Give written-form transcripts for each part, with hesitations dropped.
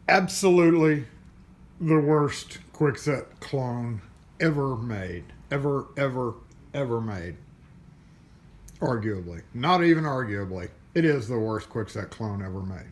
Absolutely the worst Kwikset clone ever made. Ever made. Arguably. Not even arguably. It is the worst Kwikset clone ever made.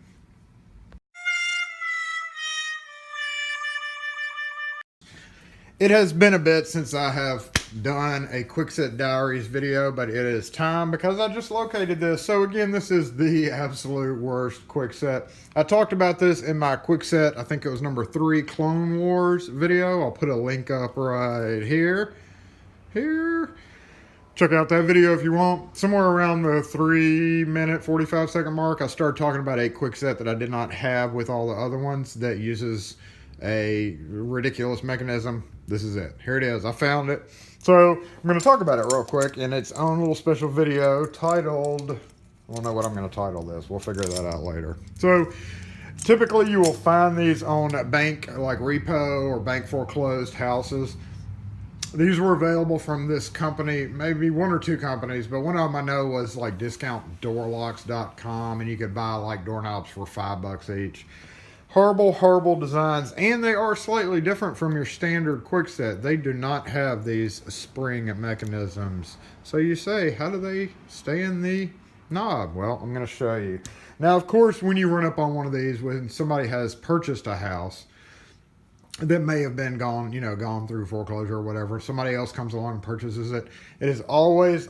It has been a bit since I have done a Kwikset Diaries video, but it is time because I just located this. So again, this is the absolute worst Kwikset. I talked about this in my Kwikset, I think it was number 3 Clone Wars video. I'll put a link up right here. Check out that video if you want. Somewhere around the 3-minute, 45-second mark, I started talking about a Kwikset that I did not have with all the other ones that uses a ridiculous mechanism. This is it. Here it is. I found it. So I'm going to talk about it real quick in its own little special video titled, I don't know what I'm going to title this. We'll figure that out later. So typically you will find these on bank, like repo or bank foreclosed houses. These were available from this company, maybe 1 or 2 companies, but one of them I know was like discountdoorlocks.com, and you could buy like doorknobs for $5 each. Horrible designs, and they are slightly different from your standard Kwikset. They do not have these spring mechanisms. So you say, how do they stay in the knob? Well, I'm going to show you. Now, of course, when you run up on one of these, when somebody has purchased a house that may have been gone through foreclosure or whatever, somebody else comes along and purchases it, it is always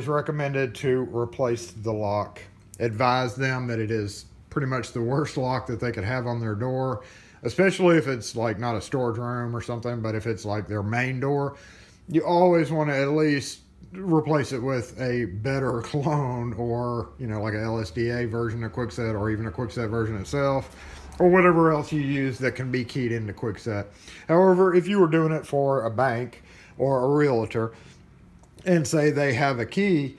recommended to replace the lock. Advise them that it is pretty much the worst lock that they could have on their door, especially if it's like not a storage room or something, but if it's like their main door, you always want to at least replace it with a better clone, or like a LSDA version of Kwikset, or even a Kwikset version itself, or whatever else you use that can be keyed into Kwikset. However, if you were doing it for a bank or a realtor and say they have a key,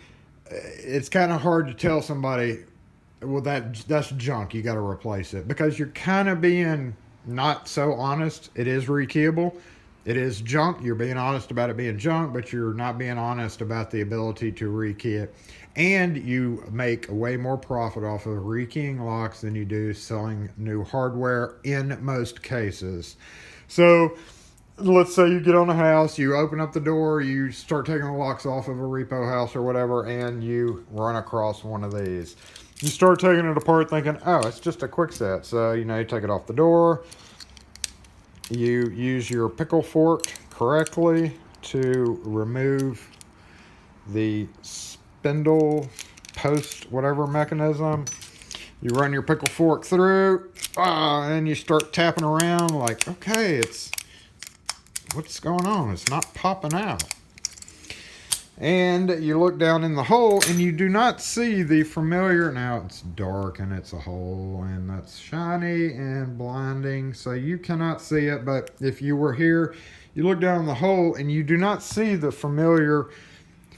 it's kind of hard to tell somebody, well, that's junk, you got to replace it, because you're kind of being not so honest. It is rekeyable. It is junk. You're being honest about it being junk, but you're not being honest about the ability to rekey it. And you make way more profit off of rekeying locks than you do selling new hardware in most cases. So let's say you get on a house, you open up the door, you start taking the locks off of a repo house or whatever, and you run across one of these. You start taking it apart thinking, oh, it's just a Kwikset. So, you take it off the door. You use your pickle fork correctly to remove the spindle post, whatever mechanism. You run your pickle fork through, and you start tapping around like, okay, what's going on? It's not popping out. And you look down in the hole and you do not see the familiar, now it's dark and it's a hole and that's shiny and blinding, so you cannot see it. But if you were here, you look down in the hole and you do not see the familiar.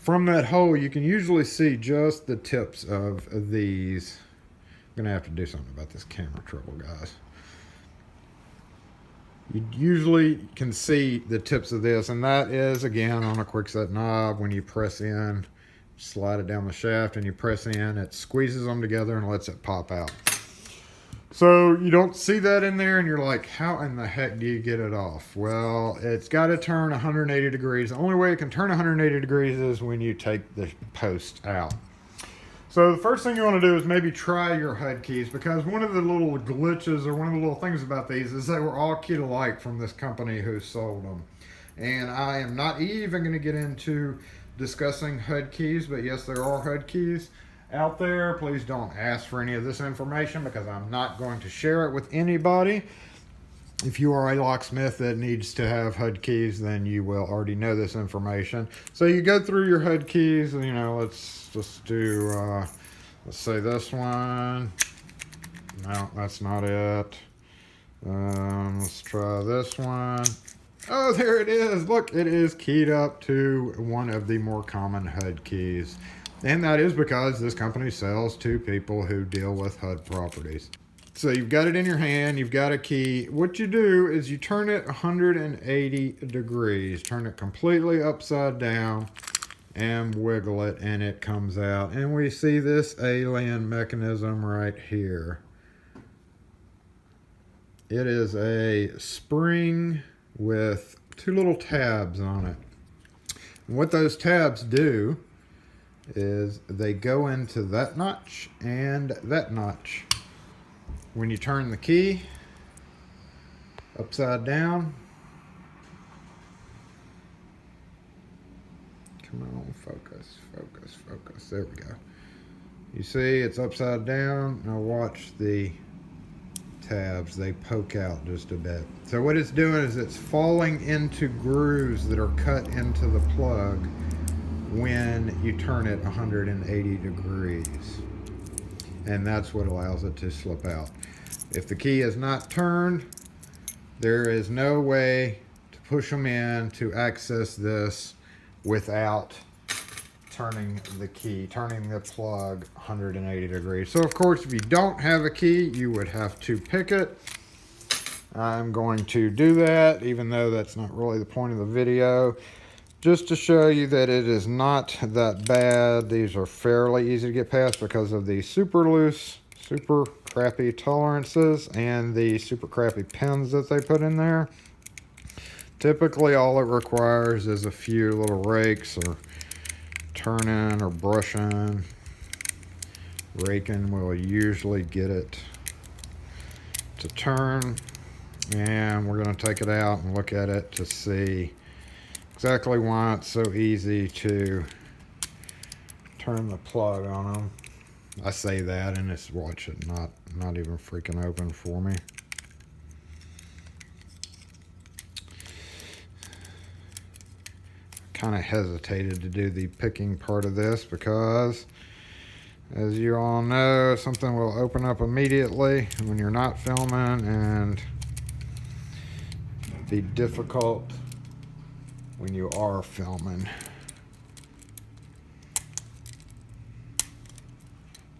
From that hole, you can usually see just the tips of these. I'm going to have to do something about this camera trouble, guys. You usually can see the tips of this, and that is, again, on a Kwikset knob. When you press in, slide it down the shaft and you press in, it squeezes them together and lets it pop out. So you don't see that in there, and you're like, how in the heck do you get it off? Well, it's got to turn 180 degrees. The only way it can turn 180 degrees is when you take the post out. So the first thing you want to do is maybe try your HUD keys, because one of the little glitches, or one of the little things about these, is they were all keyed alike from this company who sold them. And I am not even going to get into discussing HUD keys, but yes, there are HUD keys out there. Please don't ask for any of this information, because I'm not going to share it with anybody. If you are a locksmith that needs to have HUD keys, then you will already know this information. So you go through your HUD keys, and let's just do, let's say this one. No, that's not it. Let's try this one. Oh, there it is. Look, it is keyed up to one of the more common HUD keys. And that is because this company sells to people who deal with HUD properties. So you've got it in your hand, you've got a key. What you do is you turn it 180 degrees, turn it completely upside down and wiggle it, and it comes out. And we see this alien mechanism right here. It is a spring with two little tabs on it. And what those tabs do is they go into that notch and that notch. When you turn the key upside down, come on, focus, focus, focus. There we go. You see it's upside down. Now watch the tabs, they poke out just a bit. So what it's doing is it's falling into grooves that are cut into the plug when you turn it 180 degrees. And that's what allows it to slip out. If the key is not turned, there is no way to push them in to access this without turning the key, turning the plug 180 degrees. So of course, if you don't have a key, you would have to pick it. I'm going to do that, even though that's not really the point of the video, just to show you that it is not that bad. These are fairly easy to get past because of the super loose, super crappy tolerances and the super crappy pins that they put in there. Typically, all it requires is a few little rakes or turning or brushing. Raking will usually get it to turn, and we're going to take it out and look at it to see exactly why it's so easy to turn the plug on them. I say that and it's, watch it, not even freaking open for me. Kind of hesitated to do the picking part of this because, as you all know, something will open up immediately when you're not filming and be difficult when you are filming.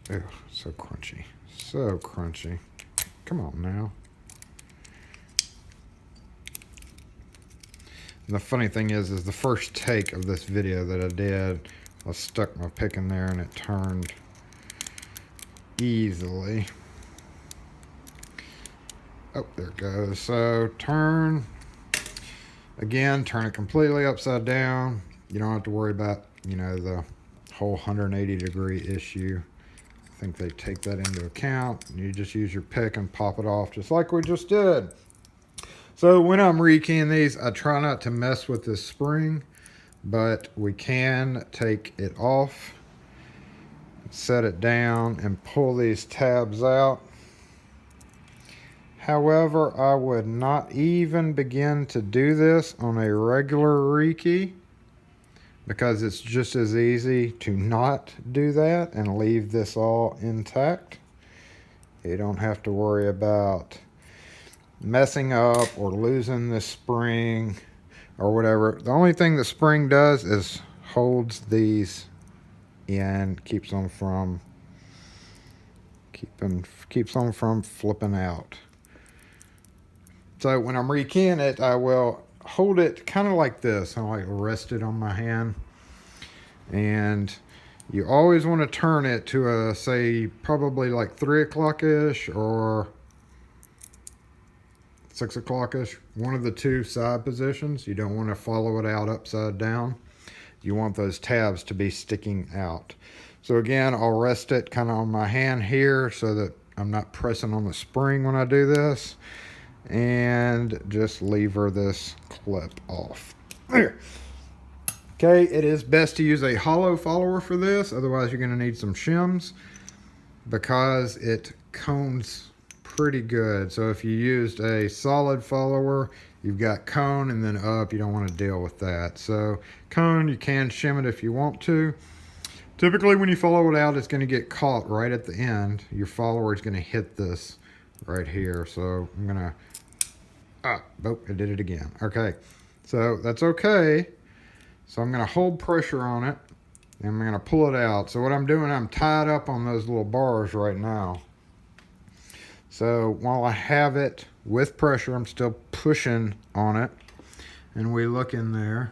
Ew, so crunchy, so crunchy. Come on now. And the funny thing is the first take of this video that I did, I stuck my pick in there and it turned easily. Oh, there it goes. So turn, again, turn it completely upside down. You don't have to worry about, you know, the whole 180 degree issue. I think they take that into account. You just use your pick and pop it off just like we just did. So when I'm rekeying these, I try not to mess with this spring, but we can take it off, set it down, and pull these tabs out. However, I would not even begin to do this on a regular rekey because it's just as easy to not do that and leave this all intact. You don't have to worry about messing up or losing this spring or whatever. The only thing the spring does is holds these in, keeps them from flipping out. So when I'm rekeying it, I will hold it kind of like this. I like rest it on my hand, and you always want to turn it to a, say, probably like 3 o'clock-ish or 6 o'clock-ish, one of the two side positions. You don't want to follow it out upside down. You want those tabs to be sticking out. So again, I'll rest it kind of on my hand here so that I'm not pressing on the spring when I do this, and just lever this clip off. There. Okay, it is best to use a hollow follower for this, otherwise you're going to need some shims because it cones pretty good. So if you used a solid follower, you've got cone and then up, you don't want to deal with that. So cone, you can shim it if you want to. Typically when you follow it out, it's going to get caught right at the end. Your follower is going to hit this right here. So I'm going to, oh, I did it again. Okay, so that's okay. So I'm going to hold pressure on it and I'm going to pull it out. So what I'm doing, I'm tied up on those little bars right now. So while I have it with pressure, I'm still pushing on it, and we look in there.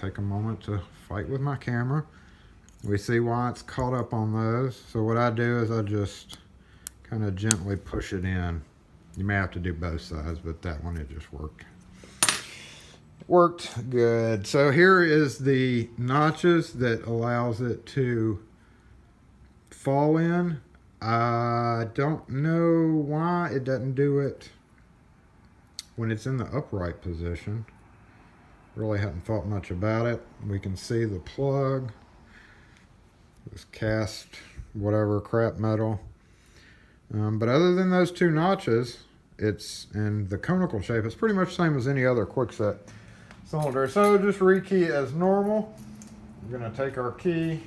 Take a moment to fight with my camera. We see why it's caught up on those. So what I do is I just kind of gently push it in. You may have to do both sides, but that one, it just worked. Worked good. So here is the notches that allows it to fall in. I don't know why it doesn't do it when it's in the upright position. Really haven't thought much about it. We can see the plug, this cast whatever crap metal. But other than those two notches, it's in the conical shape. It's pretty much the same as any other Kwikset cylinder. So just rekey it as normal. We're going to take our key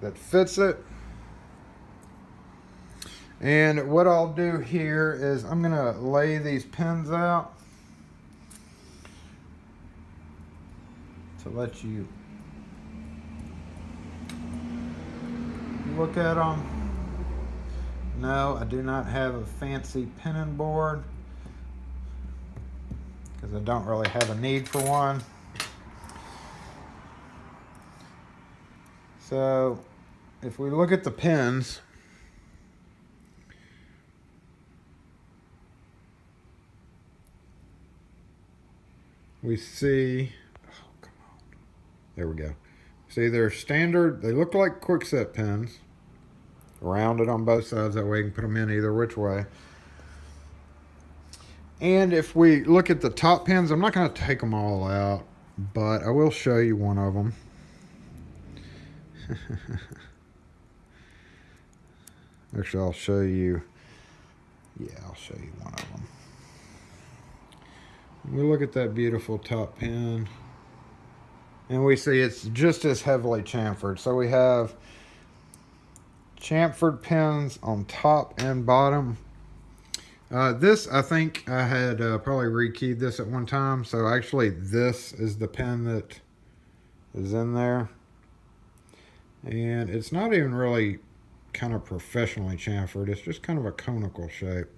that fits it. And what I'll do here is I'm going to lay these pins out to let you look at them. No, I do not have a fancy pinning board because I don't really have a need for one. So if we look at the pins, we see, oh, come on. There we go. See, they're standard, they look like Kwikset pins. Rounded on both sides, that way you can put them in either which way. And if we look at the top pins, I'm not going to take them all out, but I will show you one of them. Actually, I'll show you, I'll show you one of them. We look at that beautiful top pin, and we see it's just as heavily chamfered. So we have chamfered pins on top and bottom. This, I think I had probably rekeyed this at one time. So actually this is the pin that is in there. And it's not even really kind of professionally chamfered. It's just kind of a conical shape.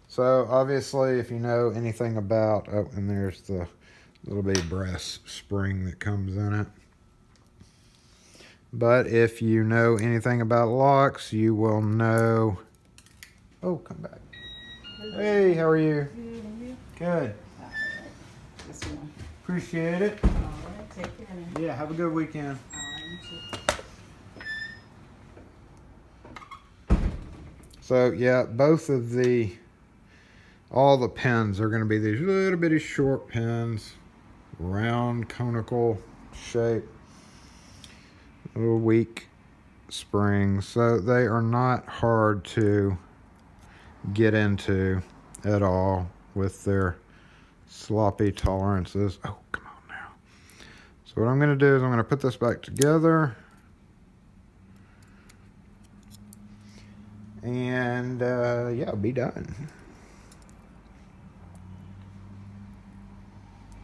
So obviously if you know anything about, oh, and there's the little bitty brass spring that comes in it. But if you know anything about locks, you will know. Oh, come back. Hey, how are you? Good. Appreciate it. All right, take care. Yeah, have a good weekend. So yeah, both of all the pins are going to be these little bitty short pins, round conical shape. Little weak springs, so they are not hard to get into at all with their sloppy tolerances. Oh, come on now. So what I'm going to do is I'm going to put this back together, and yeah, I'll be done.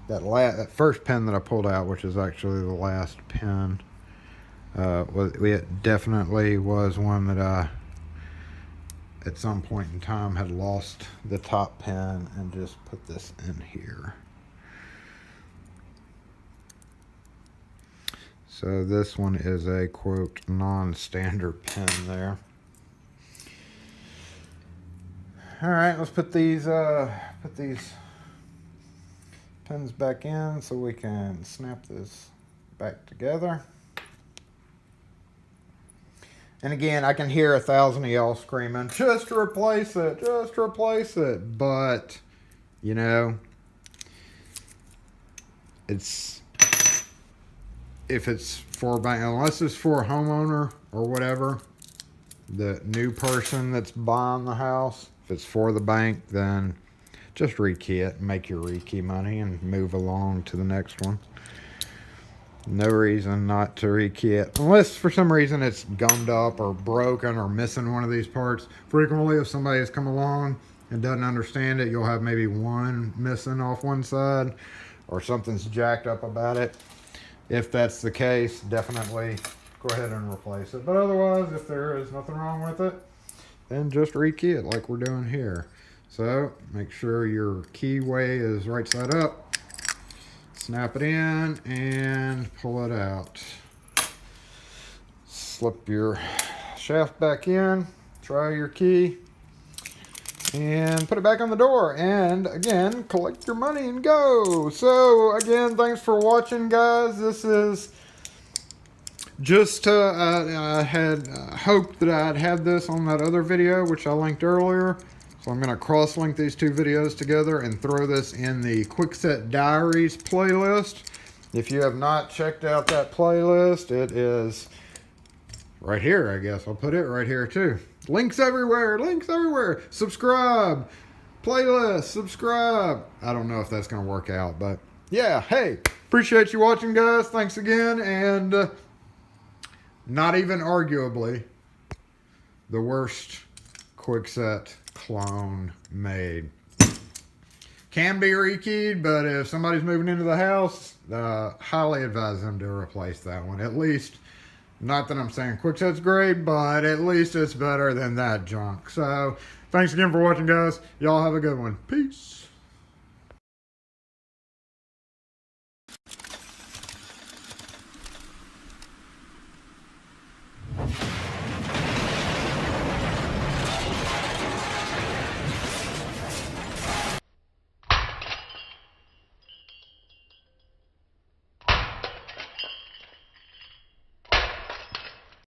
That first pin that I pulled out, which is actually the last pin, it definitely was one that I, at some point in time, had lost the top pin and just put this in here. So this one is a quote non-standard pin there. All right, let's put these pins back in so we can snap this back together. And again, I can hear 1,000 of y'all screaming, just replace it, just replace it. But, you know, if it's for a bank, unless it's for a homeowner or whatever, the new person that's buying the house, if it's for the bank, then just rekey it and make your rekey money and move along to the next one. No reason not to rekey it, unless for some reason it's gummed up or broken or missing one of these parts. Frequently, if somebody has come along and doesn't understand it, you'll have maybe one missing off one side or something's jacked up about it. If that's the case, definitely go ahead and replace it. But otherwise, if there is nothing wrong with it, then just rekey it like we're doing here. So make sure your keyway is right side up. Snap it in and pull it out. Slip your shaft back in. try your key, and put it back on the door, and again, collect your money and go. So again, thanks for watching, guys. This is just I had hoped that I'd have this on that other video, which I linked earlier. So I'm going to cross-link these two videos together and throw this in the Kwikset Diaries playlist. If you have not checked out that playlist, it is right here, I guess. I'll put it right here too. Links everywhere, links everywhere. Subscribe, playlist, subscribe. I don't know if that's going to work out, but yeah, hey, appreciate you watching, guys. Thanks again, and not even arguably the worst Kwikset clone made. Can be rekeyed, but if somebody's moving into the house, highly advise them to replace that one. At least, not that I'm saying Kwikset's great, but at least it's better than that junk. So, thanks again for watching, guys. Y'all have a good one. Peace.